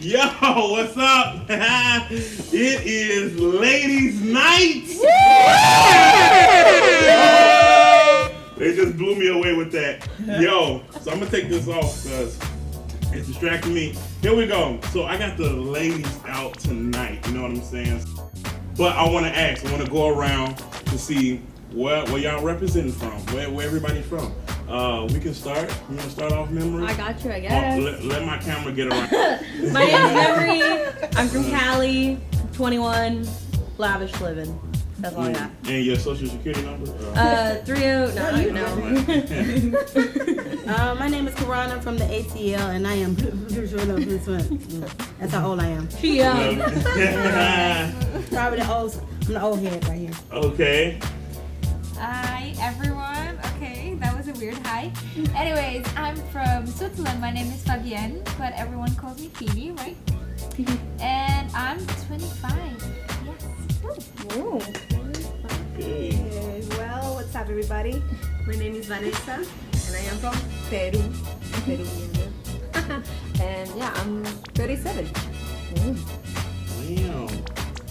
Yo, what's up? It is ladies' night. They just blew me away with that. Yo, so I'm gonna take this off because it's distracting me. Here we go. So I got the ladies out tonight. You know what I'm saying? But I want to ask. I want to go around to see where y'all representing from. Where everybody from? We can start. You want to start off, Memory? I got you, I guess. Let my camera get around. My name's Memory. I'm from Cali. 21. Lavish living. That's all I got. And your social security number? 30. No, you know. My name is Karan. I'm from the ATL, and I am this one. That's how old I am. She Probably the old. I'm the old head right here. Okay. Hi everyone. Okay, that was a weird hi. Anyways, I'm from Switzerland. My name is Fabienne, but everyone calls me Phoebe, right? And I'm 25. Yes. Ooh. Okay. Well, what's up, everybody? My name is Vanessa, and I am from Peru. And yeah, I'm 37. Wow.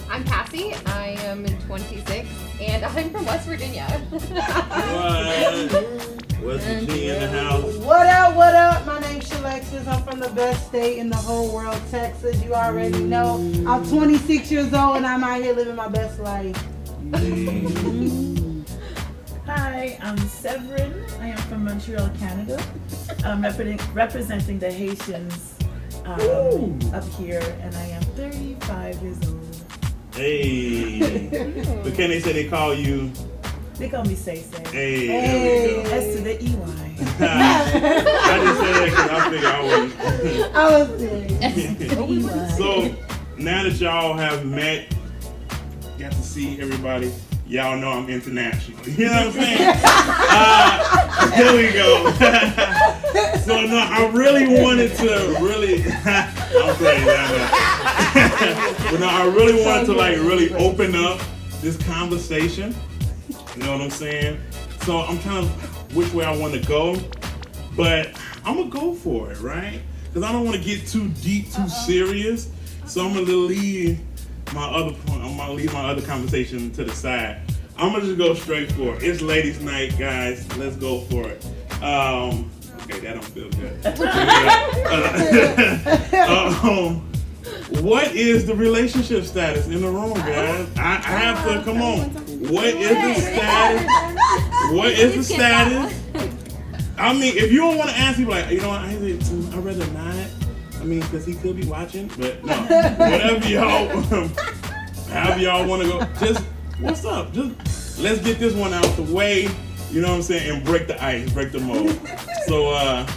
I'm Cassie. I am 26, and I'm from West Virginia. What? West Virginia in the house. What up, what up? My name's Shalexis. I'm from the best state in the whole world, Texas. You already know. I'm 26 years old and I'm out here living my best life. Hi, I'm Severin. I am from Montreal, Canada. I'm representing the Haitians up here, and I am 35 years old. Hey. But can they say they call you? They call me Say. Hey, there we go. S to the EY. I just said that because I figured I was. So now that y'all have met, got to see everybody, y'all know I'm international. You know what I'm saying? Here we go. So no, I really wanted to I'm crazy, I know. But no, I really wanted to really open up this conversation. You know what I'm saying? So I'm kind of which way I want to go, but I'm gonna go for it, right? Because I don't want to get too deep, too serious. So I'm gonna leave my other point. I'm gonna leave my other conversation to the side. I'm gonna just go straight for it. It's ladies' night, guys. Let's go for it. Okay, that don't feel good. What is the relationship status in the room, guys? I have to, come on. What is the status? What is the status? I mean, if you don't want to answer, you like, you know what, I'd rather not. I mean, because he could be watching, but no. Whatever however y'all want to go. Just, what's up? Just, let's get this one out the way. You know what I'm saying? And break the ice, break the mold. So,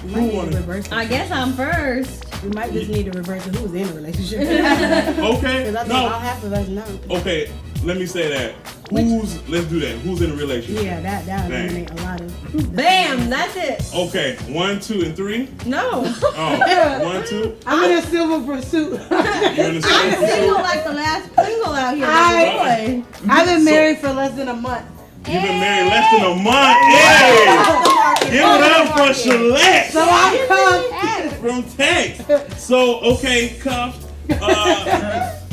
who want to? I guess I'm first. We might just need to reverse to who's in a relationship. Okay. Because I think all half of us know. Okay, let me say that. Let's do that. Who's in a relationship? Yeah, that eliminate a lot of. Bam, that's it. Okay, 1, 2, and 3. No. Oh, 1, 2. I'm in a silver pursuit. You're in a I'm single like the last Pringle out here. Boy. I've been married for less than a month. You've been married less than a month. Hey! Give it up for Shalette. So I'm come. From Tex. So, okay, Cuff.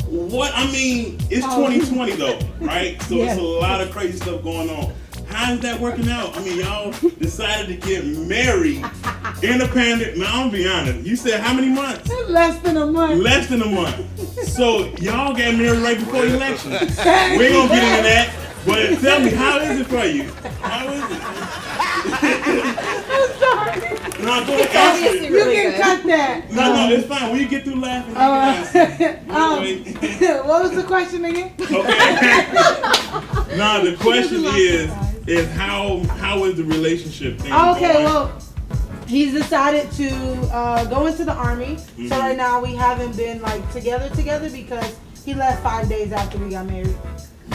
What, I mean, it's 2020 though, right? So it's a lot of crazy stuff going on. How is that working out? I mean, y'all decided to get married independent. Now, I'm gonna be honest. You said how many months? Less than a month. Less than a month. So y'all got married right before the election. We ain't gonna get into that. But tell me, how is it for you? How is it? I'm sorry. No, go ahead. You can cut that. No, it's fine. When you get through laughing, what was the question again? Okay. No, the question is how is the relationship thing Okay, going? well, he's decided to go into the army. Mm-hmm. So right now we haven't been together because he left 5 days after we got married.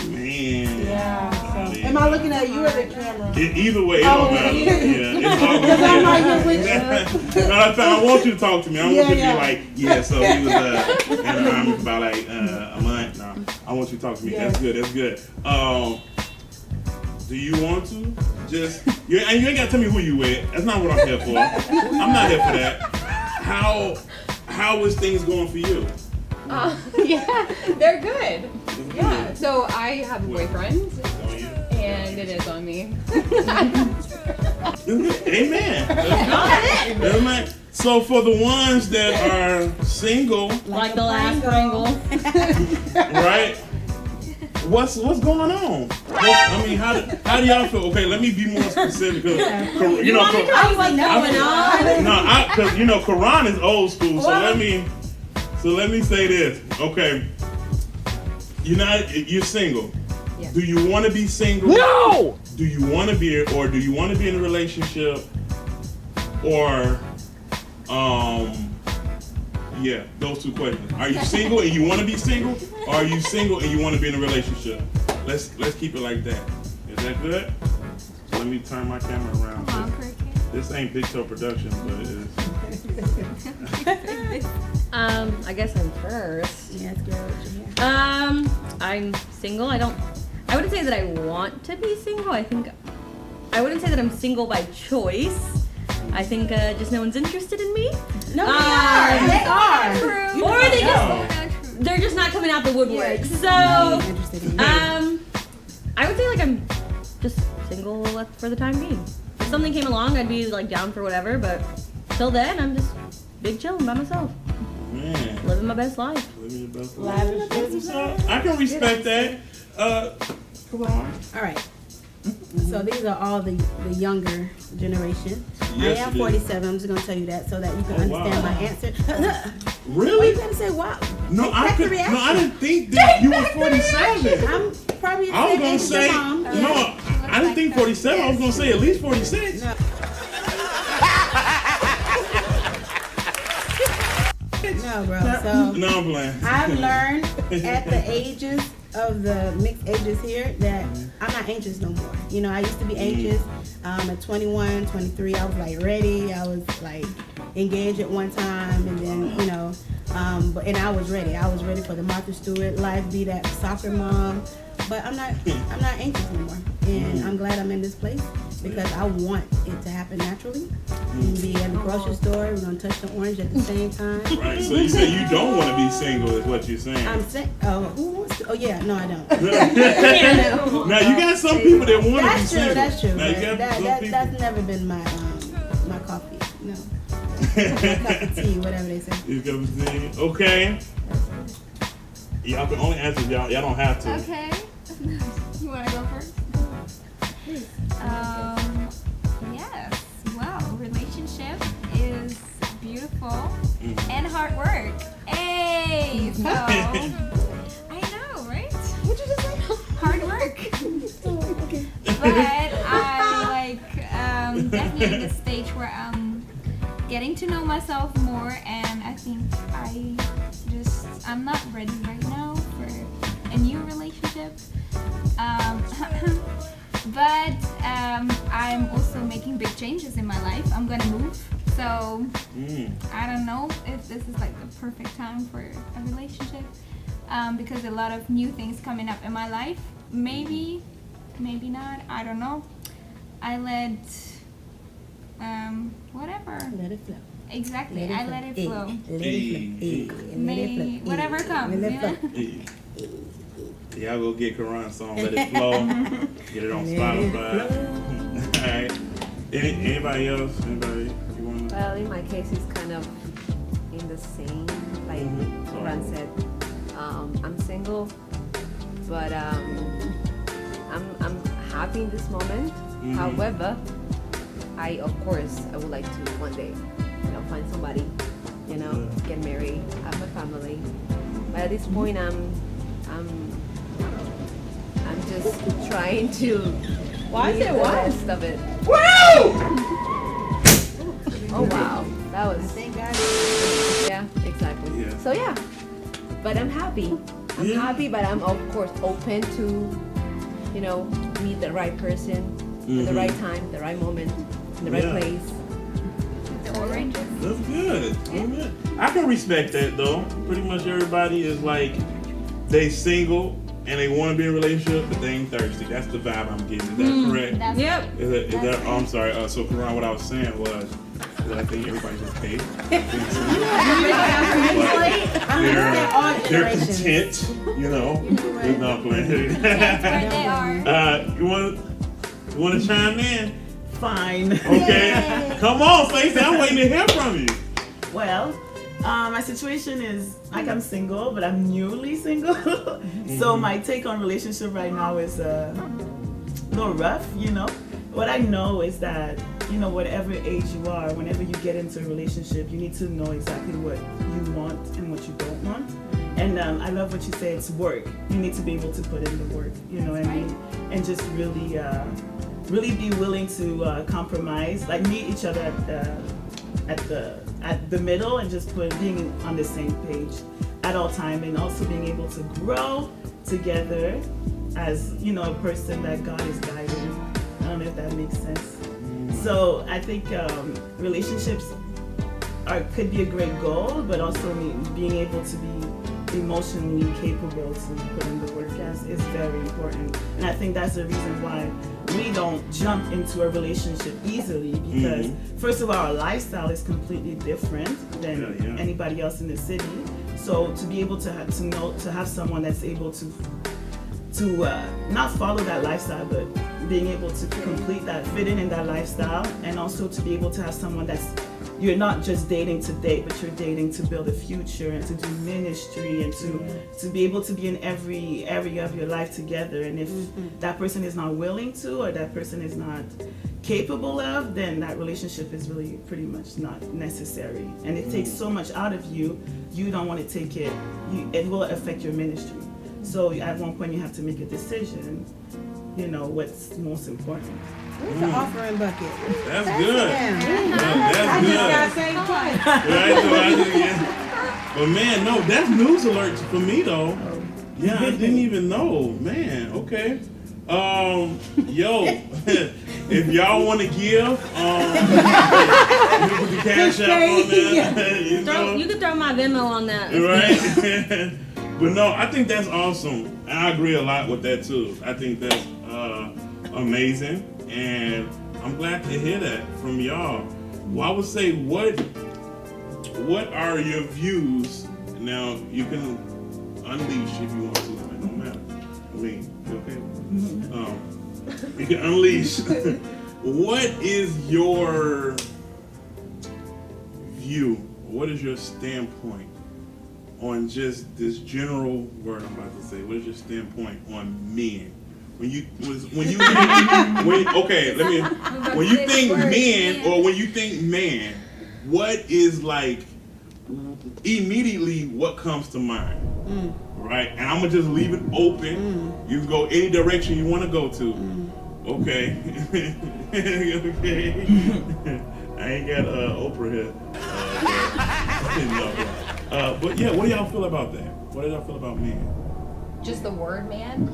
Man. Yeah. So, am I looking at you or the camera? Either way, it don't matter. Yeah, it's all Because I'm right here with you. No, I want you to talk to me. I don't want you to be like, so he was in the army for about a month. No, I want you to talk to me. Yeah. That's good. Do you want to just? And you ain't gotta tell me who you with. That's not what I'm here for. I'm not here for that. how is things going for you? Yeah, they're good. Yeah. So I have a boyfriend, and it is on me. Amen. Amen. So for the ones that are single, Like the last Pringle. right? What's going on? I mean, how do y'all feel? Okay, let me be more specific. Cause, you know, What's going on? no, because you know, Quran is old school. So let me say this. Okay, you're single. Yeah. Do you want to be single? No! Do you want to be, or do you want to be in a relationship? Or, yeah, those two questions. Are you single and you want to be single? Or are you single and you want to be in a relationship? Let's keep it like that. Is that good? So let me turn my camera around. Come on, Cricket. This ain't Big Show Productions, but it is. I guess I'm first. Yes, girl. What you hear? I'm single. I wouldn't say that I want to be single. I wouldn't say that I'm single by choice. I think just no one's interested in me. No, they are. They are. True. Or they just Oh. they're just not coming out the woodwork. Yeah. So Interested in you. I would say like I'm just single for the time being. If something came along, I'd be like down for whatever. But till then, I'm just big chilling by myself, Man, living my best life. living your best life. That's what's up. I can respect that. Come on. All right. So these are all the younger generation. Yes, I am it is. 47. I'm just gonna tell you that so that you can Oh, understand wow. my answer. Oh, Really? you gotta say wow. No, That's the reaction. I didn't think that you were 47. I'm probably the I was same gonna age as say your mom. no. Yeah. I didn't think 47. I was gonna say at least 46. No, bro. So No, I'm playing. I've learned at the ages of the mixed ages here that I'm not anxious no more. You know, I used to be anxious. At 21, 23, I was like ready. I was like engaged at one time, and then you know, and I was ready. I was ready for the Martha Stewart life, be that soccer mom. But I'm not anxious no more, and I'm glad I'm in this place because I want it to happen naturally. And be at the grocery store, we're gonna touch the orange at the same time. Right. So you say you don't want to be single, is what you're saying. I'm saying, who wants to? Oh yeah, no, I don't. Now you got some people that want to be That's true. single. That's true. Now you but got some people. that's never been my my coffee. No, my cup of tea, whatever they say. You got to see. Okay. Y'all can only answer y'all. Y'all don't have to. Okay. You want to go first? Yes. Wow. Relationship is beautiful and hard work. Hey. So I know, right? What did you just say? Hard work. But I'm like definitely in the stage where I'm getting to know myself more, and I think I'm not ready right now for a new relationship. But I'm also making big changes in my life. I'm gonna move, so I don't know if this is like the perfect time for a relationship, because a lot of new things coming up in my life. Maybe not. I don't know. I let whatever. Let it flow. Exactly. I let it flow. Let it flow. May whatever comes. Let it Yeah. flow. Y'all go get Quran's song, Let It Flow. Get it on Spotify. Alright. Anybody else? Anybody you want to? Well, in my case, it's kind of in the same, like Ron said. I'm single, but I'm happy in this moment. However, I would like to one day, find somebody, get married, have a family. But at this point, I'm just trying to. Why is leave it the what? rest of it. Oh wow, that was. Thank God. Yeah, exactly. Yeah. So yeah, but I'm happy. I'm happy, but I'm of course open to, meet the right person at the right time, the right moment, in the right place. The oranges. That's good. That's good. I can respect that though. Pretty much everybody is like, they single and they want to be in a relationship, but they ain't thirsty. That's the vibe I'm getting. Is that correct? That's Yep. Is that, oh, I'm sorry. So, Karan, what I was saying was, 'cause I think everybody's okay. They're content, you know. They're not playing. They are. You want to chime in? Fine. Okay. Come on, Stacey. I'm waiting to hear from you. Well, my situation is like I'm single, but I'm newly single. So my take on relationship right now is a little rough, you know. What I know is that, you know, whatever age you are, whenever you get into a relationship, you need to know exactly what you want and what you don't want. And I love what you say, it's work. You need to be able to put in the work, you know what I mean? And just really, really be willing to compromise, like meet each other at the middle and just being on the same page at all time, and also being able to grow together as, you know, a person that God is guiding. I don't know if that makes sense. So I think relationships could be a great goal, but also being able to be emotionally capable to put in the work is very important. And I think that's the reason why we don't jump into a relationship easily, because first of all, our lifestyle is completely different than anybody else in the city. So to be able to have someone that's able to not follow that lifestyle, but being able to complete that, fit in that lifestyle, and also to be able to have someone you're not just dating to date, but you're dating to build a future and to do ministry and to be able to be in every area of your life together. And if that person is not willing to, or that person is not capable of, then that relationship is really pretty much not necessary. And it takes so much out of you, you don't want to take it, it will affect your ministry. So at one point you have to make a decision, you know, what's most important. Where's the offering bucket? That's good. I just got saved twice. Right, but man, no, that's news alert for me though. Yeah, I didn't even know. Man, okay. Yo, if y'all want to give, you can put the cash out on that. You know? You can throw my Venmo on that. Right? But no, I think that's awesome. And I agree a lot with that too. I think that's amazing. And I'm glad to hear that from y'all. Well, I would say, what are your views? Now, you can unleash if you want to. It don't matter. I mean, you okay? You can unleash. What is your view? What is your standpoint on just this general word I'm about to say? What is your standpoint on men? When you think men or when you think man, what is like immediately what comes to mind? Right? And I'm gonna just leave it open. You can go any direction you want to go to. Okay. Okay. I ain't got Oprah here. But yeah, what do y'all feel about that? What do y'all feel about men? Just the word man?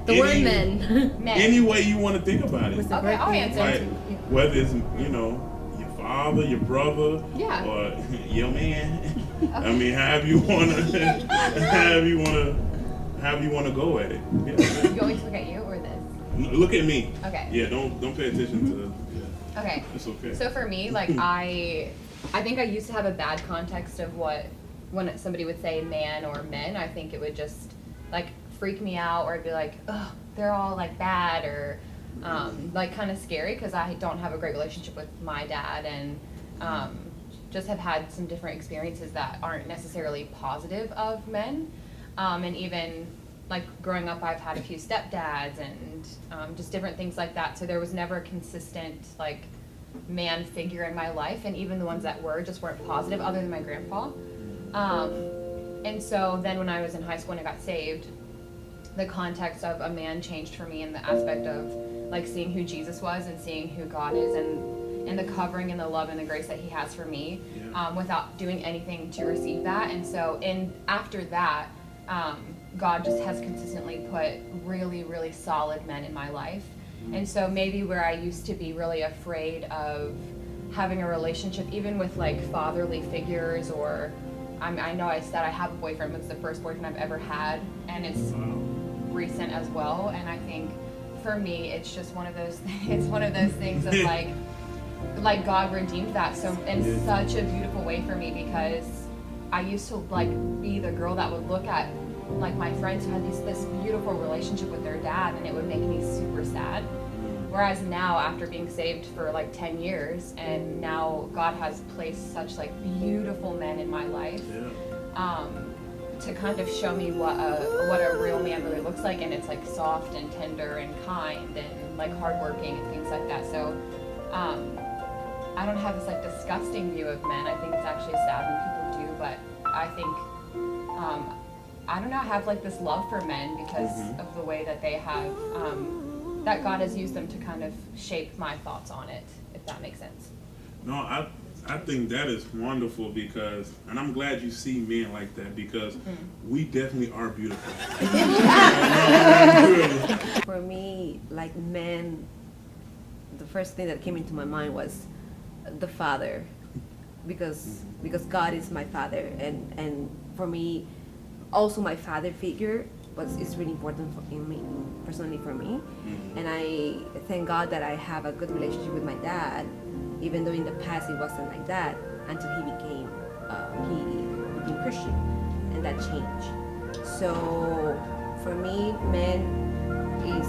The word men. Any way you want to think about it. Okay, I'll answer. Like, whether it's, you know, your father, your brother, or your man. Okay. I mean, however you wanna go at it. Yeah. You want me to look at you or this? Look at me. Okay. Yeah, don't pay attention to Okay. It's okay. So for me, like I think I used to have a bad context of when somebody would say man or men, I think it would just like freak me out, or I'd be like, oh, they're all like bad, or like kind of scary, because I don't have a great relationship with my dad, and just have had some different experiences that aren't necessarily positive of men, and even like growing up I've had a few stepdads and just different things like that, so there was never a consistent like man figure in my life, and even the ones that just weren't positive other than my grandpa. And so then when I was in high school and I got saved, the context of a man changed for me in the aspect of like seeing who Jesus was and seeing who God is, and the covering and the love and the grace that he has for me, without doing anything to receive that. And so after that, God just has consistently put really, really solid men in my life. And so maybe where I used to be really afraid of having a relationship, even with like fatherly figures, or I know I said I have a boyfriend, but it's the first boyfriend I've ever had, and it's recent as well. And I think for me, it's just one of those things of like, like God redeemed that so in such a beautiful way for me, because I used to like be the girl that would look at like my friends who had this beautiful relationship with their dad, and it would make me super sad. Whereas now, after being saved for like 10 years, and now God has placed such like beautiful men in my life, to kind of show me what a real man really looks like, and it's like soft and tender and kind and like hardworking and things like that. So I don't have this like disgusting view of men. I think it's actually sad when people do, but I think I don't know, I have like this love for men because of the way that they have that God has used them to kind of shape my thoughts on it, if that makes sense. No, I think that is wonderful, because, and I'm glad you see men like that, because we definitely are beautiful. For me, like men, the first thing that came into my mind was the father, because God is my father, and for me, also my father figure is really important personally for me, and I thank God that I have a good relationship with my dad, even though in the past it wasn't like that until he became Christian, and that changed. So for me, man is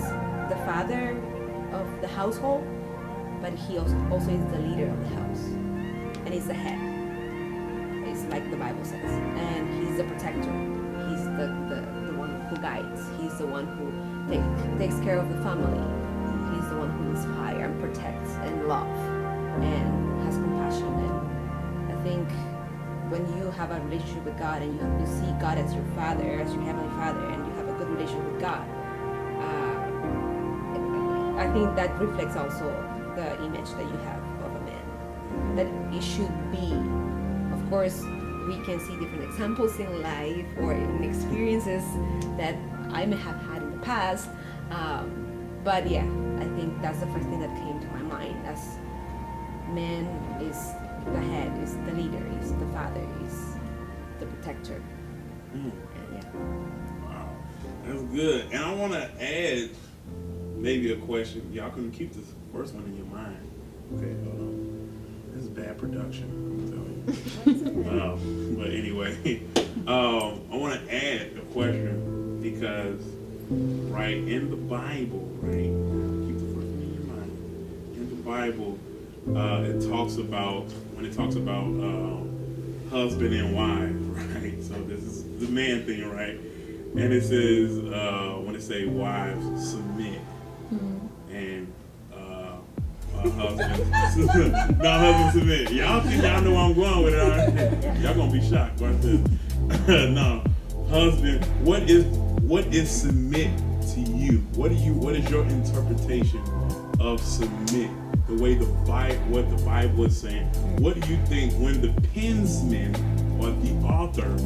the father of the household, but he also is the leader of the house, and he's the head. It's like the Bible says, and he's the protector. He's the one who guides. He's the one who takes care of the family. He's the one who inspires and protects and loves and has compassion. And I think when you have a relationship with God and you see God as your father, as your heavenly father, and you have a good relationship with God, I think that reflects also the image that you have of a man. That it should be, of course, we can see different examples in life or in experiences that I may have had in the past. But yeah, I think that's the first thing that came to my mind, as man is the head, is the leader, is the father, is the protector. And yeah. Wow, that's good. And I want to add maybe a question. Y'all can keep this first one in your mind. Okay, hold on. This is bad production, I'm telling you. But anyway, I want to add a question, because right in the Bible, right, keep the first one in your mind. In the Bible, it talks about, when it talks about husband and wife, right? So this is the man thing, right? And it says, when it say wives, submit. And husband, no, husband submit. Y'all think y'all know where I'm going with it, already? Y'all gonna be shocked right there. No, husband, what is submit to you? What is your interpretation of submit? The way what the Bible is saying. What do you think when the pensman or the author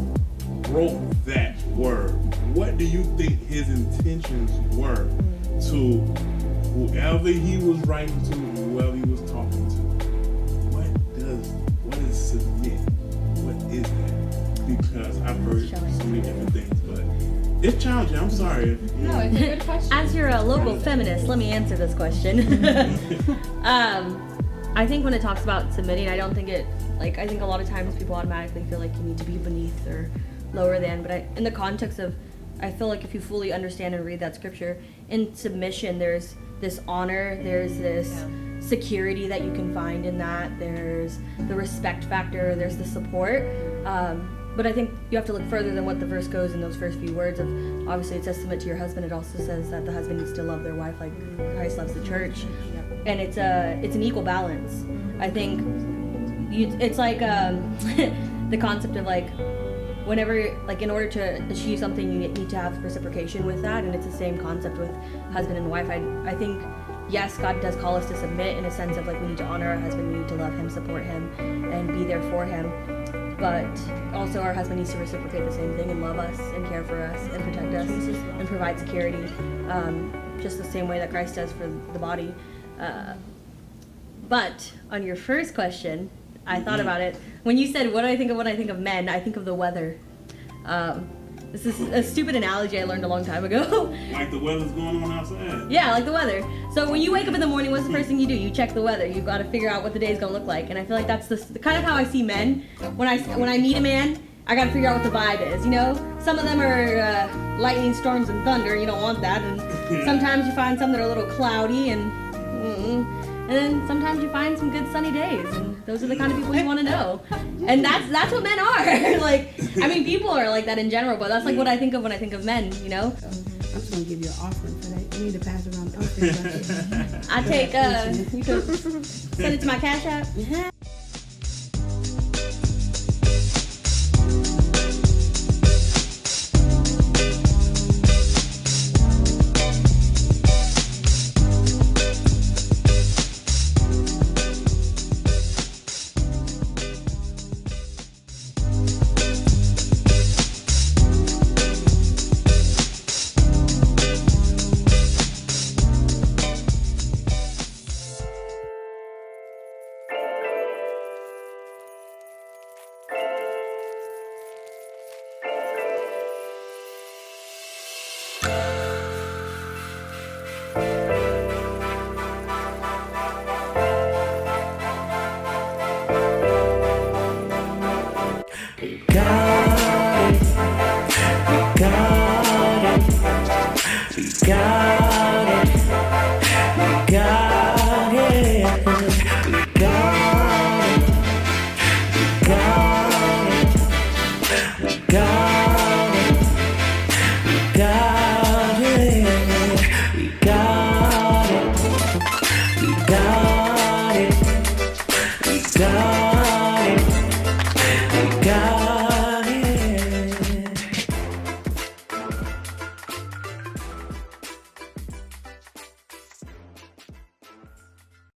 wrote that word? What do you think his intentions were to whoever he was writing to, whoever he was talking to? What is submit? What is that? Because I've heard so many different things, but it's challenging. I'm sorry. No, it's a good question. As you're a local feminist, let me answer this question. I think when it talks about submitting, I don't think I think a lot of times people automatically feel like you need to be beneath or lower than, but in the context of, I feel like if you fully understand and read that scripture, in submission there's this honor, there's this security that you can find in that, there's the respect factor, there's the support. But I think you have to look further than what the verse goes in those first few words of, obviously it says submit to your husband. It also says that the husband needs to love their wife like Christ loves the church. And it's an equal balance. I think it's like the concept of like, whenever, like, in order to achieve something, you need to have reciprocation with that, and it's the same concept with husband and wife. I think, yes, God does call us to submit in a sense of like we need to honor our husband, we need to love him, support him, and be there for him. But also our husband needs to reciprocate the same thing and love us and care for us and protect us and provide security, just the same way that Christ does for the body. But on your first question, I thought about it. When you said, what do I think of when I think of men? I think of the weather. This is a stupid analogy I learned a long time ago. Like the weather's going on outside. Yeah, like the weather. So when you wake up in the morning, what's the first thing you do? You check the weather. You've got to figure out what the day's gonna look like. And I feel like that's the kind of how I see men. When I meet a man, I gotta figure out what the vibe is. You know, some of them are lightning storms and thunder. You don't want that. And sometimes you find some that are a little cloudy and then sometimes you find some good sunny days, and those are the kind of people you want to know. And that's what men are. Like, I mean, people are like that in general, but that's like what I think of when I think of men, you know? I'm just gonna give you an offering for that. You need to pass around the offering. I take, you can send it to my Cash App. Got